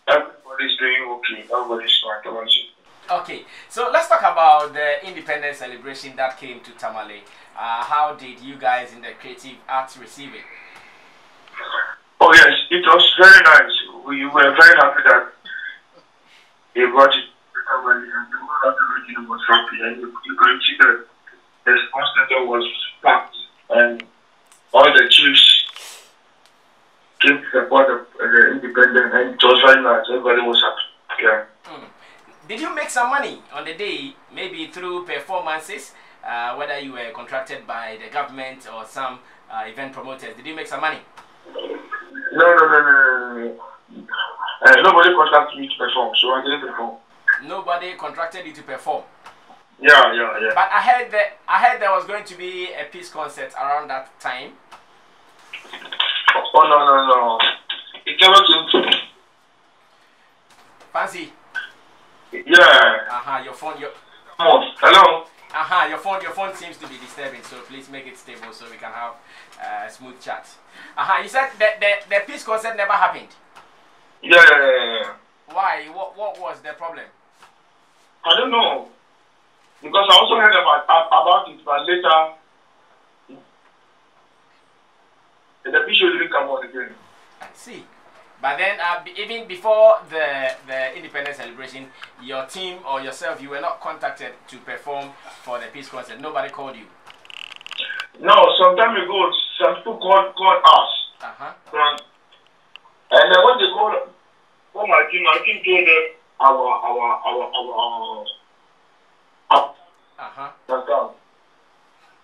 Everybody's doing okay. Everybody's fine. Okay, so let's talk about the independence celebration that came to Tamale. How did you guys in the creative arts receive it? Oh yes, it was very nice. We were very happy that they brought it to Tamale, and the whole of the region was happy, and you could see that the response center was packed, and all the chiefs came to support the independent, and it was very nice. Everybody was happy. Yeah. Did you make some money on the day, maybe through performances, whether you were contracted by the government or some event promoters? Did you make some money? No. Nobody contracted me to perform, so I didn't perform. Nobody contracted you to perform? Yeah. But I heard there was going to be a peace concert around that time. Oh no. It never came to me. Fancy? Yeah. Your phone. Hello. Your phone seems to be disturbing, so please make it stable so we can have a smooth chat. You said that the peace concert never happened. Yeah. Why? What was the problem? I don't know, because I also heard about it, but later the peace show didn't come out again. I see. But then, even before the independence celebration, your team or yourself, you were not contacted to perform for the peace concert. Nobody called you. No, some time ago, some people called us. And then when they called my team told them our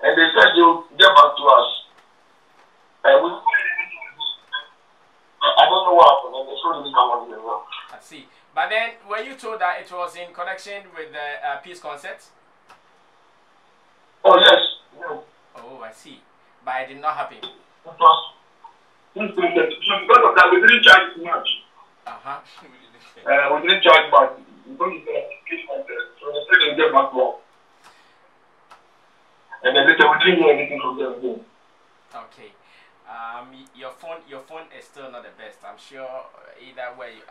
and they said they would get back to us. And I don't know what happened, and the show didn't come on as well. I see. But then, were you told that it was in connection with the peace concert? Oh, yes. Oh, I see. But it did not happen. It was peace concert. So because of that, we didn't charge much. We didn't charge much. Because it was peace concert. So they said they'll get back to us. And then later, we didn't hear anything from them again. Okay. Your phone is still not the best. I'm sure either way.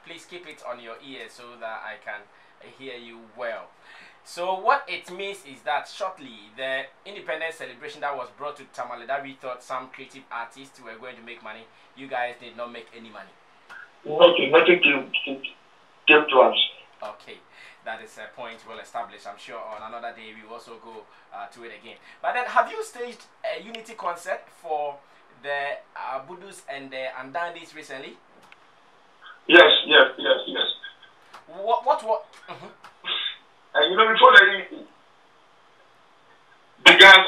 Please keep it on your ear so that I can hear you well. So what it means is that shortly the independence celebration that was brought to Tamale, that we thought some creative artists were going to make money, you guys did not make any money. Nothing came to us. Okay. That is a point well established. I'm sure on another day we will also go to it again. But then, have you staged a unity concert for the Budus and the Andandis recently? Yes. What? And before the began,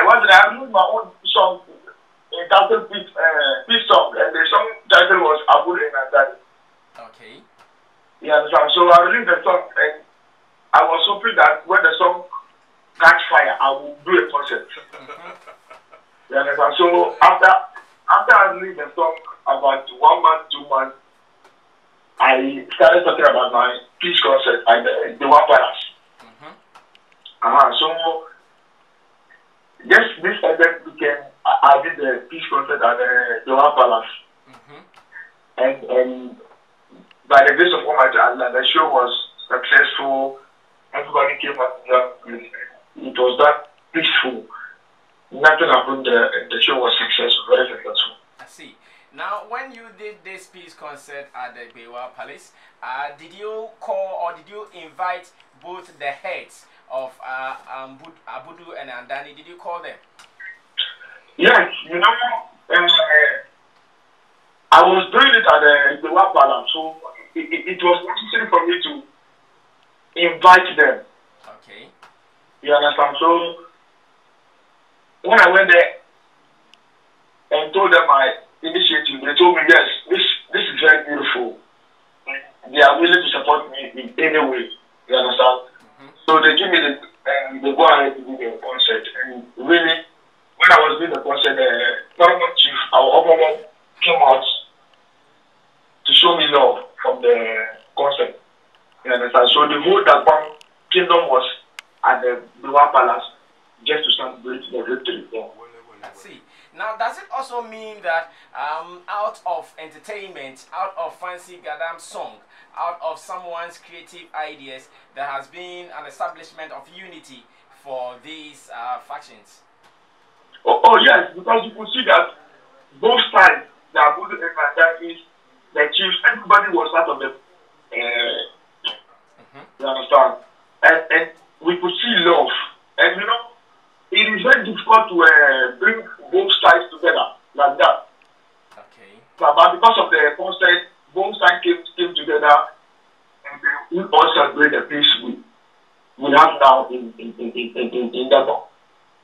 one day I wrote my own song, entitled Peace Song, and the song title was Abu and Andandi. Okay. You understand? So I released the song, and I was hoping that when the song catch fire, I will do a concert. You understand? So after I released the song, about 1 month, 2 months, I started talking about my peace concert at the One Palace. So this ended weekend, I did the peace concert at the One Palace, and by the grace of Almighty Allah, the show was successful. Everybody came up. It was that peaceful. Nothing happened. The show was successful, very successful. I see. Now, when you did this peace concert at the Bewa Palace, did you call or did you invite both the heads of Abudu and Andani? Did you call them? Yes, I was doing it at the Bewa Palace, so it was necessary for me to invite them. Okay. You understand? So when I went there and told them my initiative, they told me, yes, this is very beautiful. They are willing to support me in any way. You understand? So they give me the go ahead to do the concert. And really, when I was doing the concert, Paramount Chief, our government came out to show me love from the concert. You understand? So the whole Gadam kingdom was at the Bewa Palace just to celebrate the victory. I see. Now, does it also also mean that out of entertainment, out of fancy Gadam song, out of someone's creative ideas, there has been an establishment of unity for these factions? Oh, yes, because you could see that both sides, the Abudu and Mandakis, the chiefs, everybody was part of the. You understand? And we could see love. And you know, it is very difficult to bring both sides together like that. Okay. But because of the concept, both sides came together and we all celebrate the peace we have now in Gadam.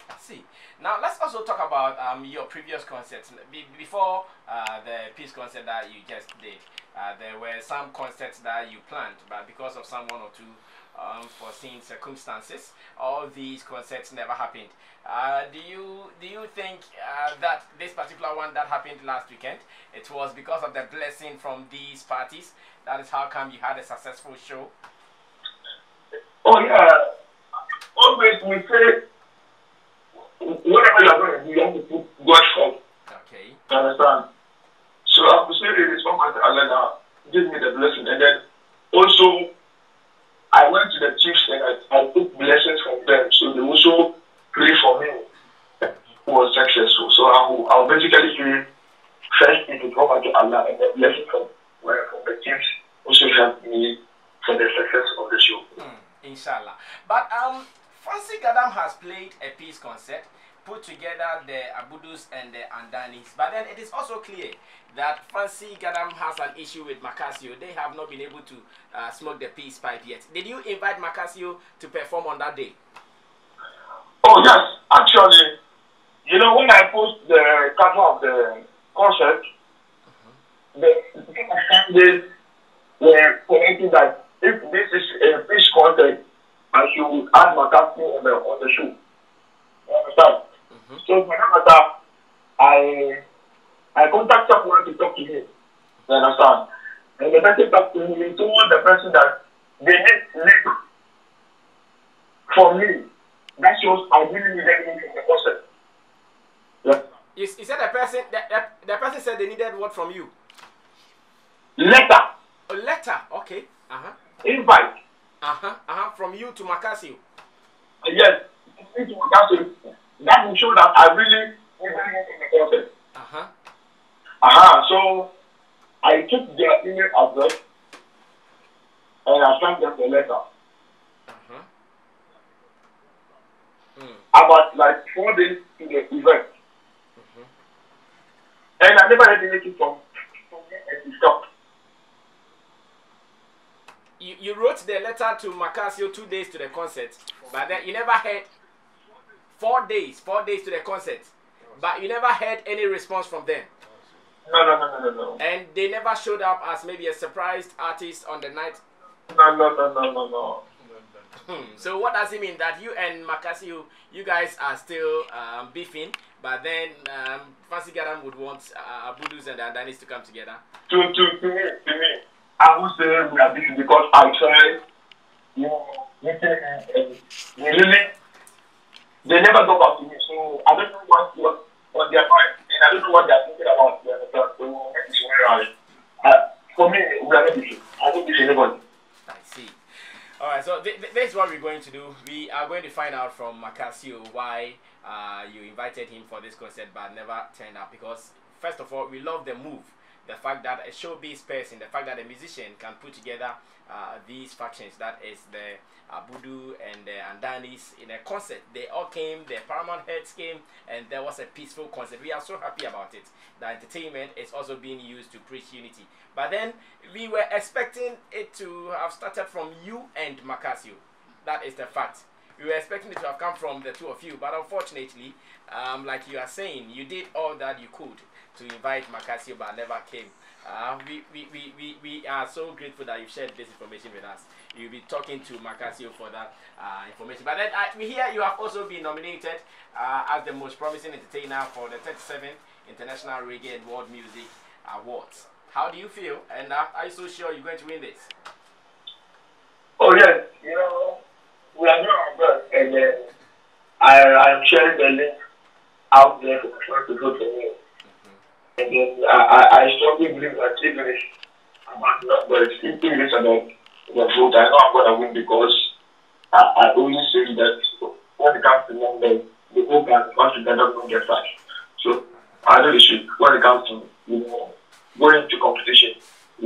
I see. Now let's also talk about your previous concerts. Before the peace concert that you just did, there were some concerts that you planned, but because of some one or two foreseen circumstances, all these concerts never happened. Do you think that this particular one that happened last weekend, it was because of the blessing from these parties? That is how come you had a successful show? Oh yeah, always we say whatever you are going to do, you have to put God first. Okay. You understand? So I have to say it is one God Allah give me the blessing, and then also I went to the chiefs and I took blessings from them. So they also pray for me who was successful. So I'll basically say first it will come back to Allah, and the blessing from the chiefs also helped me for the success of the show. Inshallah. But Fancy Gadam has played a peace concert, put together the Abudus and the Andanis. But then it is also clear that Fancy Gadam has an issue with Macasio. They have not been able to smoke the peace pipe yet. Did you invite Macasio to perform on that day? Oh yes, actually, you know, when I post the cover of the concert, they were connecting that if this is a peace concert, I should add Macasio on the show. You understand? So for that matter, I contacted someone to talk to him. You understand? And the person talked to him, he told the person that they need lip from me. That shows I really needed him from the concert. Yeah. You said the person said they needed what from you? Letter. A letter, okay. Invite. From you to Macasio. Yes. To Macasio. That will show that I really needed him from the concert. So I took their email address and I sent them the letter. About like 4 days to the event. And I never had anything from him and he stopped. You wrote the letter to Macasio 2 days to the concert, but then you never had 4 days to the concert, but you never had any response from them. No. And they never showed up as maybe a surprised artist on the night. No. So what does it mean that you and Macasio, you guys are still beefing, but then Fancy Gadam would want Abudus and the Andanis to come together? To me, I would say we are beefing because I tried, they never go back to me. So I don't know what their mind, and I don't know what they are thinking about. For me, we are not beefing. I don't beef anybody. I see. Alright, so this is what we're going to do. We are going to find out from Macasio why you invited him for this concert but never turned up. Because first of all, we love the move. The fact that a showbiz person, the fact that a musician can put together these factions, that is the Abudu and the Andanis in a concert. They all came, the Paramount heads came, and there was a peaceful concert. We are so happy about it. The entertainment is also being used to preach unity. But then we were expecting it to have started from you and Macasio. That is the fact. We were expecting it to have come from the two of you, but unfortunately, like you are saying, you did all that you could to invite Macasio, but never came. We are so grateful that you shared this information with us. You'll be talking to Macasio for that information. But then we hear you have also been nominated as the most promising entertainer for the 37th International Reggae and World Music Awards. How do you feel? And are you so sure you're going to win this? Oh yes, we are doing our best, and I am sharing the link out there for people to vote for me. And then I strongly believe that even if about numbers, if it's about the vote, I know I'm going to win because I always say that when it comes to numbers, the vote can come together don't get five. So I know the shit. When it comes to going into competition,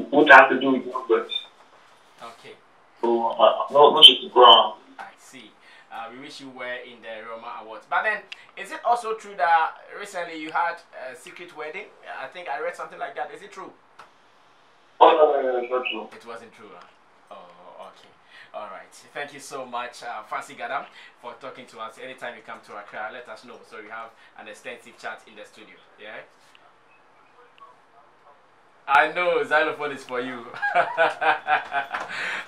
what has to do with numbers. Okay. So no shit to go on. I see. We wish you were in the Roma Awards. But then, is it also true that recently you had a secret wedding? I think I read something like that. Is it true? Oh, no, it's not true. It wasn't true. Huh? Oh, okay. All right. Thank you so much, Fancy Gadam, for talking to us. Anytime you come to Accra, let us know. So we have an extensive chat in the studio. Yeah? I know Zylofon is for you.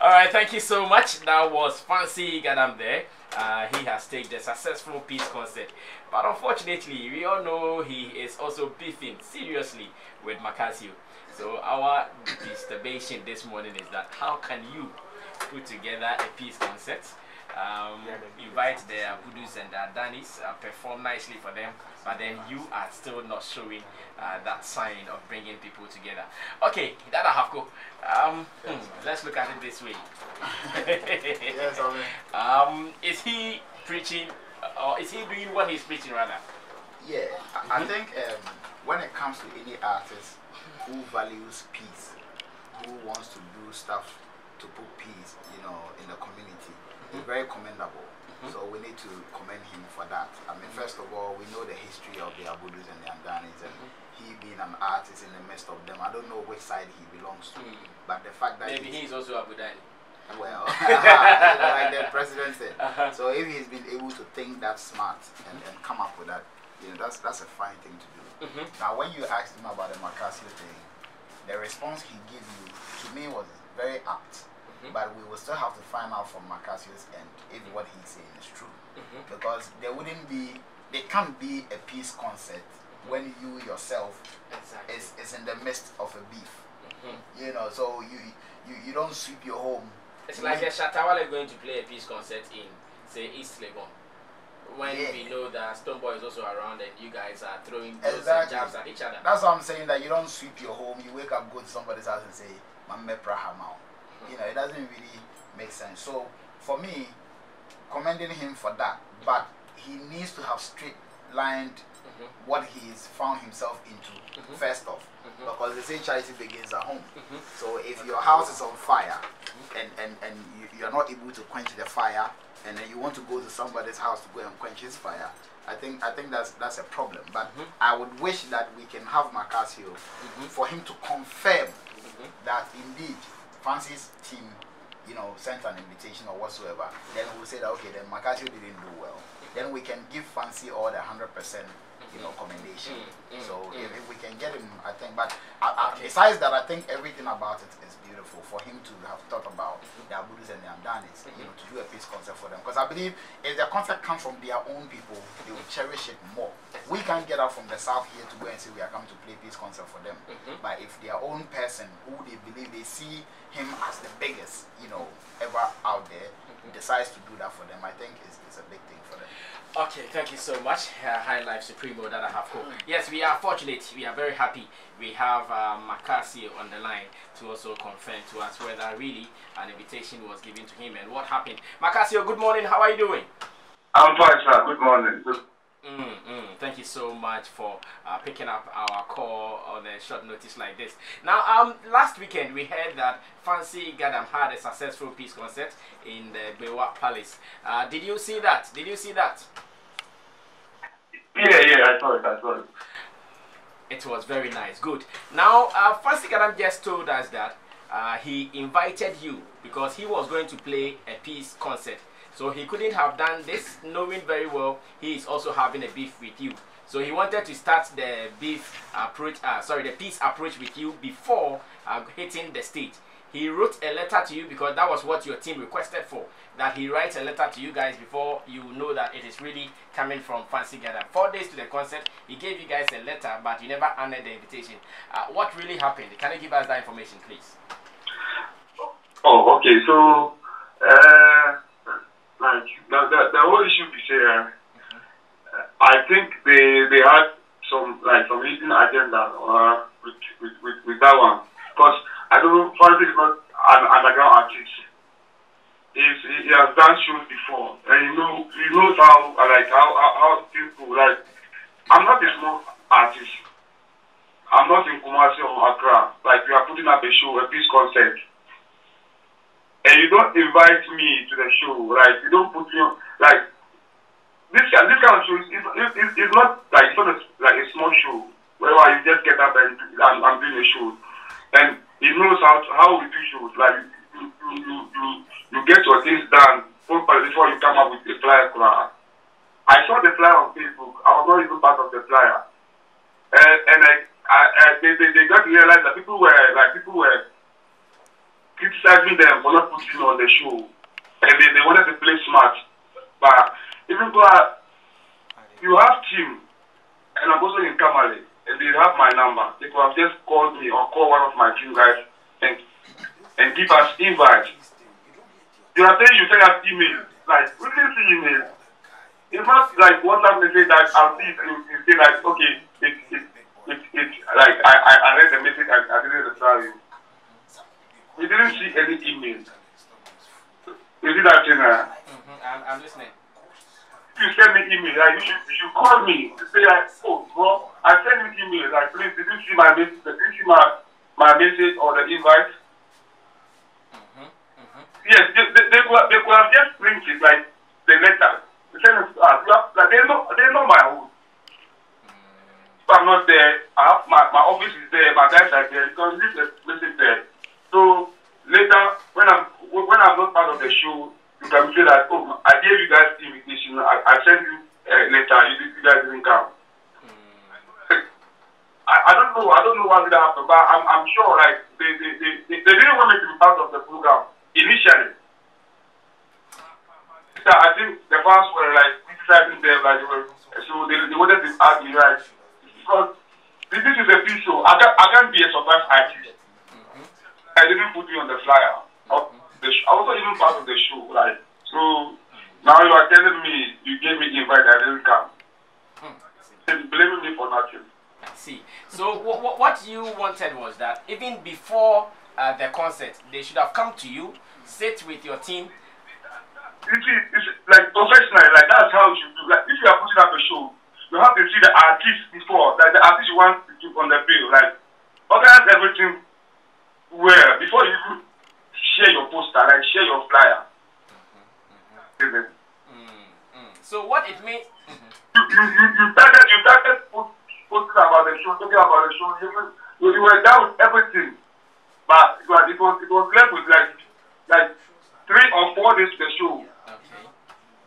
All right, thank you so much. That was Fancy Gadam there. He has staged a successful peace concert, but unfortunately, we all know he is also beefing seriously with Macasio. So our disturbation this morning is that how can you put together a peace concert, invite the Abudus and the Adanis, perform nicely for them, but then you are still not showing that sign of bringing people together. Okay, that I have go. Let's look at it this way. Yes, is he preaching, or is he doing what he's preaching rather? Yeah, I think when it comes to any artist who values peace, who wants to do stuff to put peace, in the community, it's very commendable. So we need to commend him for that. I mean, first of all, we know the history of the Abudus and the Andanis, and he being an artist in the midst of them. I don't know which side he belongs to, but the fact that maybe he's also Abudani. Well, like the president said. So if he's been able to think that smart and come up with that, that's a fine thing to do. Now, when you asked him about the Macasio thing, the response he gave you to me was very apt. But we will still have to find out from Macasio's end if what he's saying is true. Because there can't be a peace concert when you yourself is in the midst of a beef. So you don't sweep your home. It's like a Shatawale going to play a peace concert in, say, East Legon. When we know that Stoneboy is also around and you guys are throwing those jabs at each other. That's what I'm saying, that you don't sweep your home. You wake up, go to somebody's house and say, Mamme Prahamau. It doesn't really make sense. So for me, commending him for that, but he needs to have straight lined what he's found himself into first off, because they say charity begins at home. So if your house is on fire and you're not able to quench the fire, and then you want to go to somebody's house to go and quench his fire, I think that's a problem. But I would wish that we can have Macasio for him to confirm that indeed Fancy's team, sent an invitation or whatsoever. Then we'll say that okay, then Macasio didn't do well. Then we can give Fancy all the 100%, commendation. So if we can get him, I think. But besides that, I think everything about it is beautiful. For him to have thought about the Abudus and the Andanis, to do a peace concert for them. Because I believe if the concert comes from their own people, they will cherish it more. We can't get out from the south here to go and say we are coming to play peace concert for them. But if their own person, who they believe they see him as the biggest, ever out there, decides to do that for them, I think it's a big thing for them. Okay, thank you so much, High Life Supremo that I have called. Yes, we are fortunate, we are very happy. We have Macasio on the line to also confirm to us whether really an invitation was given to him and what happened. Macasio, good morning, how are you doing? I'm fine, sir. Good morning. Thank you so much for picking up our call on a short notice like this. Now, last weekend we heard that Fancy Gadam had a successful peace concert in the Bewa Palace. Did you see that? Did you see that? Yeah, I saw it. It was very nice. Good. Now, Fancy Gadam just told us that he invited you because he was going to play a peace concert. So he couldn't have done this, knowing very well he is also having a beef with you. So he wanted to start the peace approach with you before hitting the stage. He wrote a letter to you because that was what your team requested for. That he writes a letter to you guys before you know that it is really coming from Fancy Gadam. 4 days to the concert, he gave you guys a letter, but you never honored the invitation. What really happened? Can you give us that information, please? Oh, okay. So, the whole issue is I think they had some eating agenda with that one, because I don't know. Fancy is not an underground artist. He has done shows before, and he knows how people like. I'm not a small artist. I'm not in Macasio or Accra. Like, you are putting up a show, a peace concert, and you don't invite me to the show. Like, you don't put me on, like this kind of show. It's not like a small show where you just get up and I'm doing a show, and he knows how we do shows. Like, you get your things done before you come up with the flyer. I saw the flyer on Facebook. I was not even part of the flyer, and they got to realize that people were criticizing them for not putting on the show, and they wanted to play smart. But even though you have team, and I'm also in Kamale, and they have my number, they could have just called me or call one of my team guys and give us invite. You are saying you send us email, like we didn't see email. It's not like WhatsApp message that I'll see you say like, okay, it's like I read the message, I didn't reply you. We didn't see any email. Is it that thing? I'm listening. You send me email, like you should call me to say like, oh bro, I sent you email, like please did you see my message? Did you see my message or the invite? Yes, they could have just printed like the letter. They send it to us. Like, they know my home. If I'm not there, I have my office is there, my guys are there, because this is a message there. So later, when I'm not part of the show, you can say that, oh, I gave you guys the invitation, I sent you a letter, you guys didn't come. I don't know what did happen, but I'm sure like they didn't want me to be part of the program initially. So I think the fans were like criticizing them, like so they wanted to ask me right, because this is a peace show. I can't be a surprise artist. I didn't put you on the flyer. I wasn't even part of the show, like, so now you are telling me you gave me invite, I didn't come. They're blaming me for nothing. I see. So what you wanted was that even before the concert, they should have come to you, sit with your team. It's like professional, like that's how you should do. Like if you are putting up a show, you have to see the artist before, like the artist you want to do on the bill, like organize everything well before you share your poster, like share your flyer. So what it means? You started posting about the show, talking about the show. You were down with everything, but it was left with like 3 or 4 days to the show. Okay.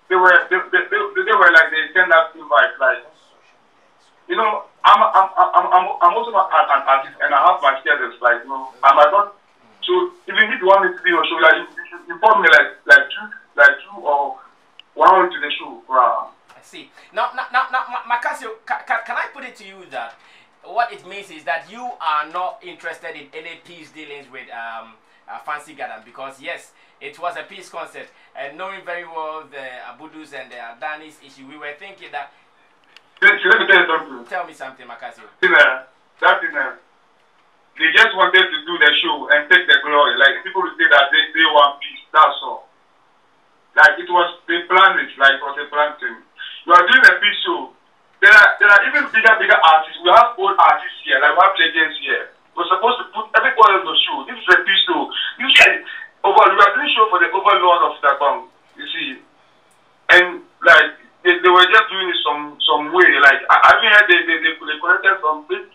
They were like they send out invite, like, you know, I'm also an artist and I have my schedules, like, you know, I might not. So even if you want me to be on show, like you call me like 2 or 1 week to the show. I see. Now, Macasio, can I put it to you that what it means is that you are not interested in any peace dealings with Fancy Gadam, because yes, it was a peace concert, and knowing very well the Abudus and the Adanis issue, we were thinking that. Let me tell you something. Tell me something, Macasio. They just wanted to do the show and take the glory. Like people would say that they want peace. That's all. Like it was they planned it. Like it was a planned thing. You are doing a peace show. There are even bigger artists. We have old artists here. Like we have legends here. We're supposed to put everybody on the show. This is a peace show. You see, we are doing show for the overlord of the bank. You see, and like they were just doing it some way. Like I mean, they collected some big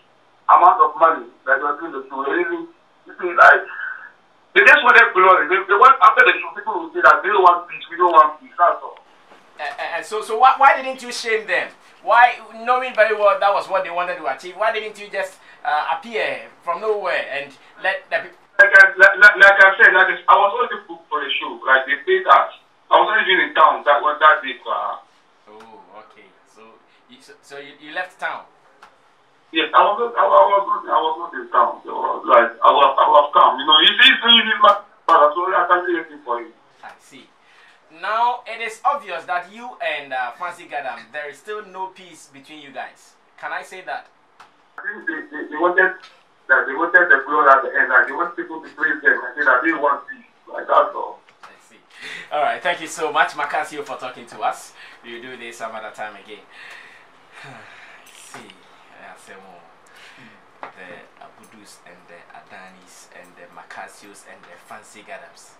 amount of money that were doing the show. You see, like they just wanted glory. They want after the show, people will say that they don't want peace. We don't want peace. That's all. And so why didn't you shame them? Why, knowing very well that was what they wanted to achieve, why didn't you just appear from nowhere and let the people... Like I said, I was already booked for the show. Like they paid us. I was not even in town that day. Oh, okay. So you left town. Yes, I was not in town. So like I was come. You know, he's my brother, so I can't do anything for him. I see. Now it is obvious that you and Fancy Gadam, there is still no peace between you guys. Can I say that? I think they wanted the goal at the end. Like they want people to praise them and say that they want peace. Like that's all. I see. All right. Thank you so much, Macasio, for talking to us. We'll do this some other time again. See, the Abudus and the Adanis and the Macasios and the fancy Gadams.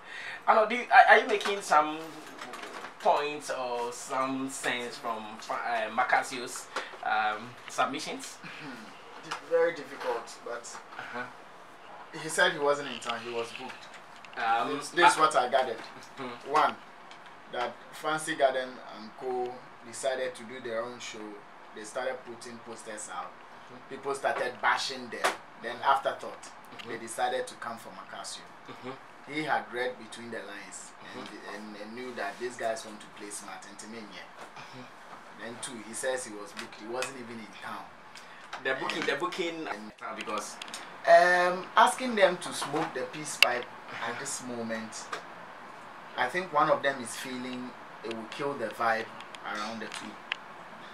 I know. Are you making some points or some sense from Macasio's submissions? Very difficult, but he said he wasn't in town. He was booked. This is what I gathered. One, that Fancy Garden and Co decided to do their own show. They started putting posters out. People started bashing them. Then afterthought, they decided to come for Macasio. He had read between the lines and knew that these guys want to play smart and to me. Then two, he says he was booked. He wasn't even in town. The booking because asking them to smoke the peace pipe at this moment, I think one of them is feeling it will kill the vibe around the two.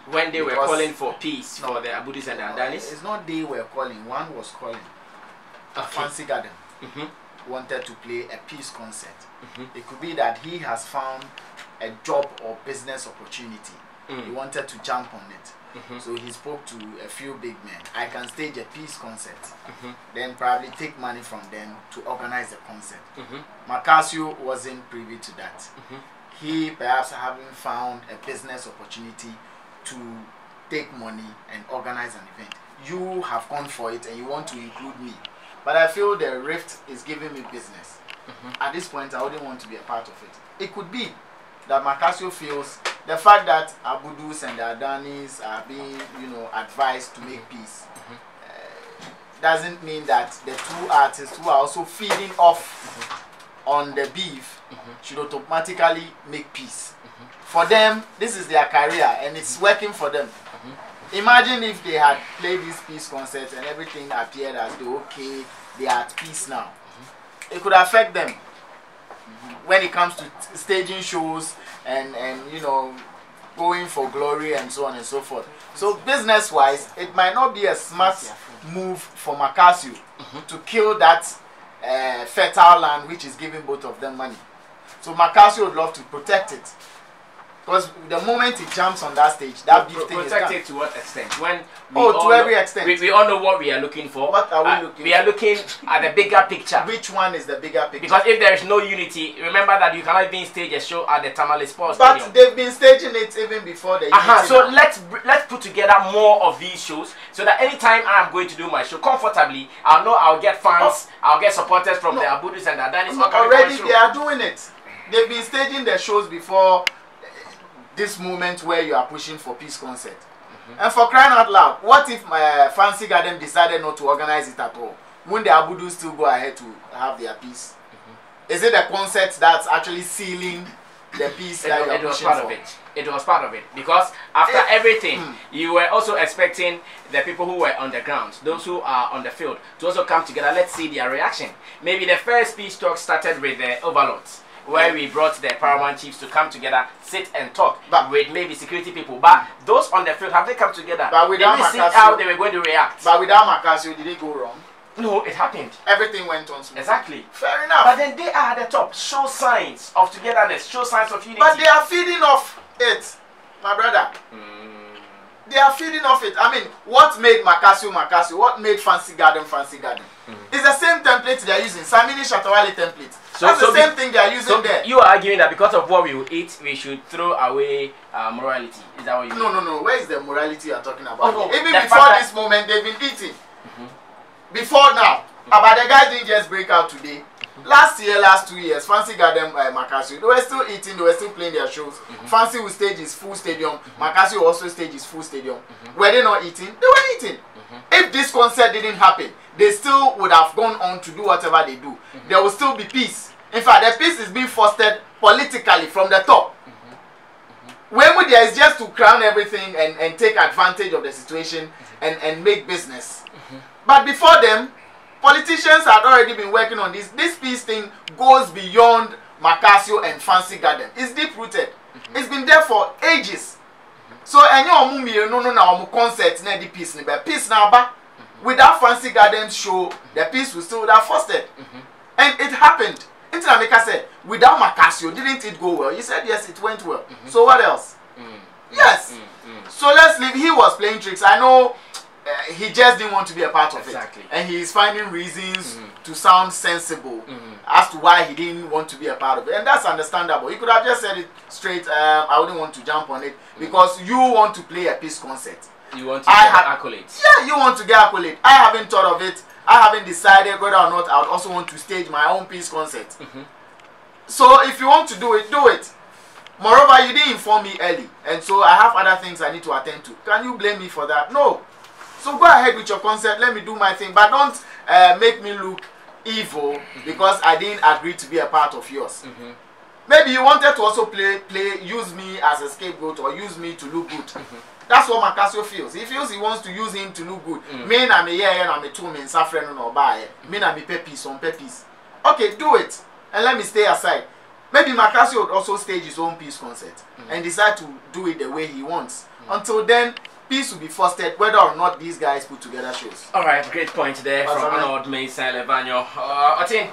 When they were calling for peace for the Abudis and the Adanis? It's not they were calling, one was calling. Fancy Garden wanted to play a peace concert. It could be that he has found a job or business opportunity. He wanted to jump on it. So he spoke to a few big men. I can stage a peace concert, then probably take money from them to organize the concert. Macasio wasn't privy to that. He perhaps having found a business opportunity to take money and organize an event. You have gone for it and you want to include me. But I feel the rift is giving me business. At this point, I wouldn't want to be a part of it. It could be that Macasio feels the fact that Abudus and the Adanis are being, advised to make peace doesn't mean that the two artists who are also feeding off on the beef should automatically make peace. For them, this is their career and it's working for them. Imagine if they had played this peace concert and everything appeared as though, okay, they are at peace now. It could affect them when it comes to staging shows and going for glory and so on and so forth. So business wise, it might not be a smart move for Macasio to kill that fertile land which is giving both of them money. So Macasio would love to protect it. Because the moment he jumps on that stage, that big thing is gone. Protected to what extent? When to every extent. We all know what we are looking for. What are we looking for? We are looking at the bigger picture. Which one is the bigger picture? Because if there is no unity, remember that you cannot even stage a show at the Tamale Sports But Stadium. they've been staging it even before the unity. So let's put together more of these shows so that anytime I'm going to do my show comfortably, I'll know I'll get fans, I'll get supporters from the Abudus and the Adanis. Already they are doing it. They've been staging the shows before this moment where you are pushing for peace concert. And for crying out loud, what if Fancy Garden decided not to organize it at all? Wouldn't the Abudus still go ahead to have their peace? Is it the concert that's actually sealing the peace that you are pushing for? It was part of it. Because after everything, you were also expecting the people who were on the ground, those who are on the field, to also come together. Let's see their reaction. Maybe the first peace talk started with the overlords, where we brought the paramount chiefs to come together, sit and talk with maybe security people. But those on the field, have they come together? But without Macasio, see how they were going to react. But without Macasio, did it go wrong? No, it happened. Everything went on smoothly. Exactly. Fair enough. But then they are at the top. Show signs of togetherness. Show signs of unity. But they are feeding off it, my brother. They are feeding off it. I mean, what made Macasio Macasio? What made Fancy Garden Fancy Garden? It's the same template they are using. Samini Shatawale template. That's the same thing they are using there. You are arguing that because of what we will eat, we should throw away morality. Is that what you mean? No. Where is the morality you are talking about? Oh, no. Even before this moment, they've been eating. Before now. But the guys didn't just break out today. Last year, last 2 years, Fancy Garden Macasio, they were still eating, they were still playing their shows. Fancy will stage his full stadium. Macasio also stage his full stadium. Were they not eating? They were eating. If this concert didn't happen, they still would have gone on to do whatever they do. There will still be peace. In fact, the peace is being fostered politically from the top. When there is just to crown everything and take advantage of the situation and make business. But before them, politicians had already been working on this. This peace thing goes beyond Macasio and Fancy Garden. It's deep rooted. It's been there for ages. So any omu mi no na omu concert na the piece ni be piece na ba. Without Fancy Gadam show, the piece was still that fostered. And it happened. Until Amika said, without Macasio, didn't it go well? He said yes, it went well. So what else? Yes. So let's leave. He was playing tricks. I know he just didn't want to be a part of it. And he is finding reasons to sound sensible as to why he didn't want to be a part of it. And that's understandable. He could have just said it straight, I wouldn't want to jump on it because you want to play a peace concert. You want to get accolades. Yeah, you want to get accolades. I haven't thought of it. I haven't decided whether or not I would also want to stage my own peace concert. So if you want to do it, do it. Moreover, you didn't inform me early. And so I have other things I need to attend to. Can you blame me for that? No. So go ahead with your concert. Let me do my thing. But don't make me look evil because I didn't agree to be a part of yours. Maybe you wanted to also use me as a scapegoat or use me to look good. That's what Macasio feels. He feels he wants to use him to look good. Me na me yeah na me two men suffering no buy. Me na me peppies on peppies. Okay, do it and let me stay aside. Maybe Macasio would also stage his own peace concert and decide to do it the way he wants. Until then, peace will be fostered whether or not these guys put together shows. All right, great point there from Arnold Mason Levanyo. Otin,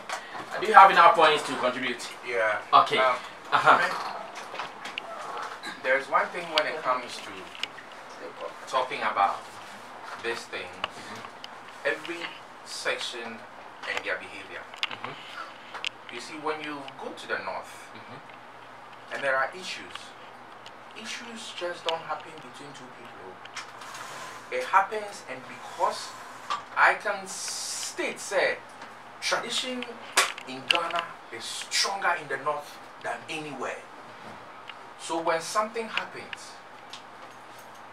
do you have enough points to contribute? Yeah. Okay. There's one thing when it comes to talking about this thing, every section and their behavior. You see, when you go to the north and there are issues just don't happen between two people. It happens, and because I can state, say, tradition in Ghana is stronger in the north than anywhere. So when something happens,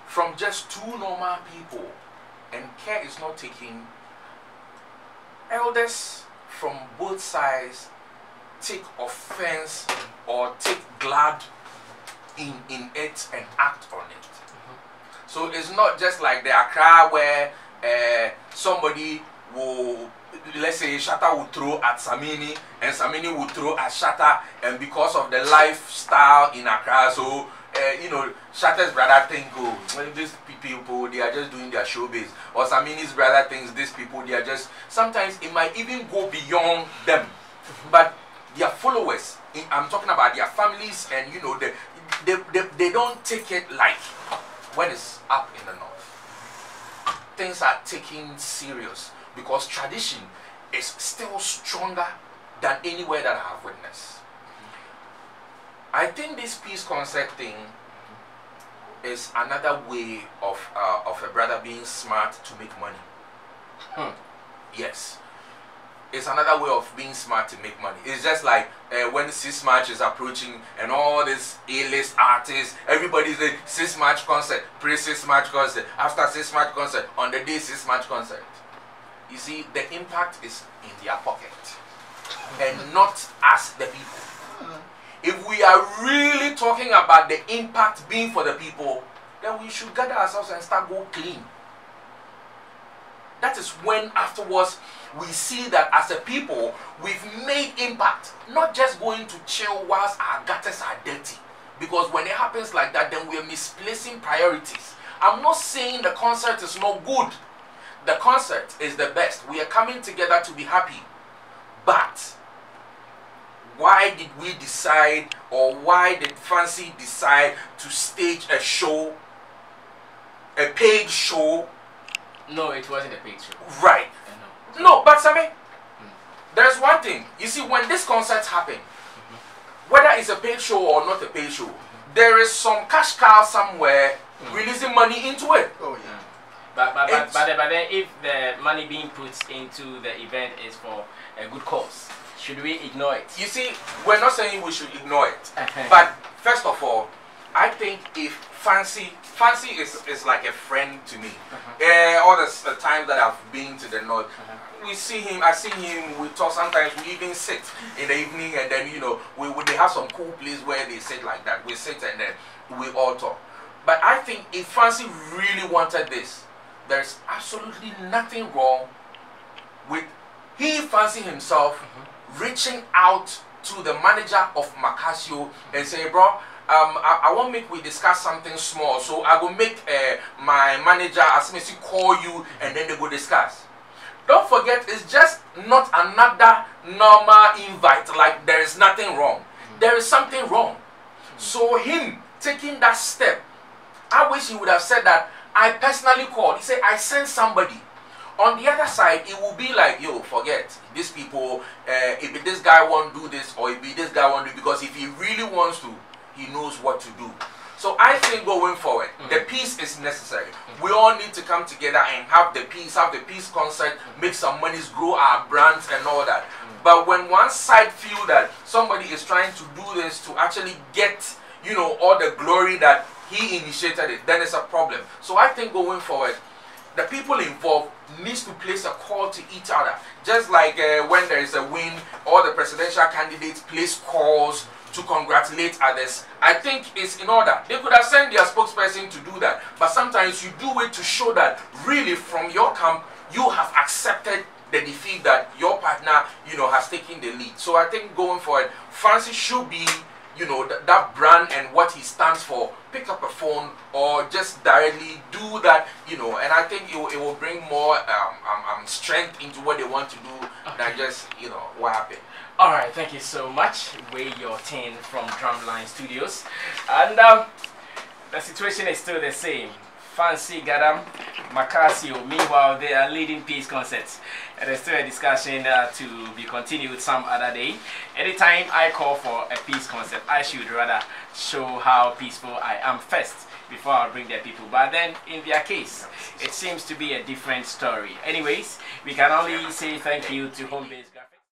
from just two normal people and care is not taken, elders from both sides take offense or take glad in it and act on it. So it's not just like the Accra where somebody will, let's say Shatta will throw at Samini and Samini will throw at Shatta, and because of the lifestyle in Accra, so you know, Shatta's brother think, oh, these people, they are just doing their showbiz. Or Samini's brother thinks these people, they are just, sometimes it might even go beyond them. But their followers, I'm talking about their families, and you know, they don't take it like when it's up in the north. Things are taken serious because tradition is still stronger than anywhere that I have witnessed. I think this peace concert thing is another way of a brother being smart to make money. Yes. It's another way of being smart to make money. It's just like when 6 March is approaching and all these A-list artists, everybody's a 6 March concert, pre-6 March concert, after 6 March concert, on the day 6 March concert. You see, the impact is in their pocket and not us, the people. If we are really talking about the impact being for the people, then we should gather ourselves and start go clean. That is when afterwards we see that as a people we've made impact, not just going to chill whilst our gutters are dirty. Because when it happens like that, then we are misplacing priorities. I'm not saying the concert is not good. The concert is the best. We are coming together to be happy. But why did we decide, or why did Fancy decide to stage a show, a paid show? No, it wasn't a paid show. Right. No, but Sammy, there's one thing. You see, when these concerts happen, whether it's a paid show or not a paid show, there is some cash cow somewhere releasing money into it. Oh yeah. But then if the money being put into the event is for a good cause, should we ignore it? You see, we're not saying we should ignore it. But first of all, I think if Fancy is like a friend to me. All the times that I've been to the north, we see him, I see him, we talk, sometimes we even sit in the evening, and then, you know, they have some cool place where they sit like that. We sit and then we all talk. But I think if Fancy really wanted this, there's absolutely nothing wrong with Fancy himself reaching out to the manager of Macasio and saying, bro, I won't make we discuss something small. So I will make my manager as me call you, and then they go discuss. Don't forget, it's just not another normal invite. Like there is nothing wrong. There is something wrong. So him taking that step, I wish he would have said that I personally called. He said I sent somebody. On the other side, it will be like, yo, forget these people. If this guy won't do this, or if this guy won't do, because if he really wants to, he knows what to do. So I think going forward, the peace is necessary. We all need to come together and have the peace concert, make some monies, grow our brands and all that. But when one side feel that somebody is trying to do this to actually get, you know, all the glory that he initiated it, then it's a problem. So I think going forward, the people involved needs to place a call to each other. Just like when there is a win, all the presidential candidates place calls to congratulate others. I think it's in order. They could have sent their spokesperson to do that, but sometimes you do it to show that really from your camp you have accepted the defeat, that your partner, you know, has taken the lead. So I think going forward, Francis should be, you know, that brand and what he stands for. Pick up a phone or just directly do that, you know, and I think it will bring more strength into what they want to do than just, you know, what happened. All right, thank you so much. Weigh your 10 from Drumline Studios. And the situation is still the same. Fancy Gadam, Macasio, meanwhile, they are leading peace concerts. And there's still a discussion to be continued some other day. Anytime I call for a peace concert, I should rather show how peaceful I am first before I bring the people. But then, in their case, it seems to be a different story. Anyways, we can only say thank you to Home Base.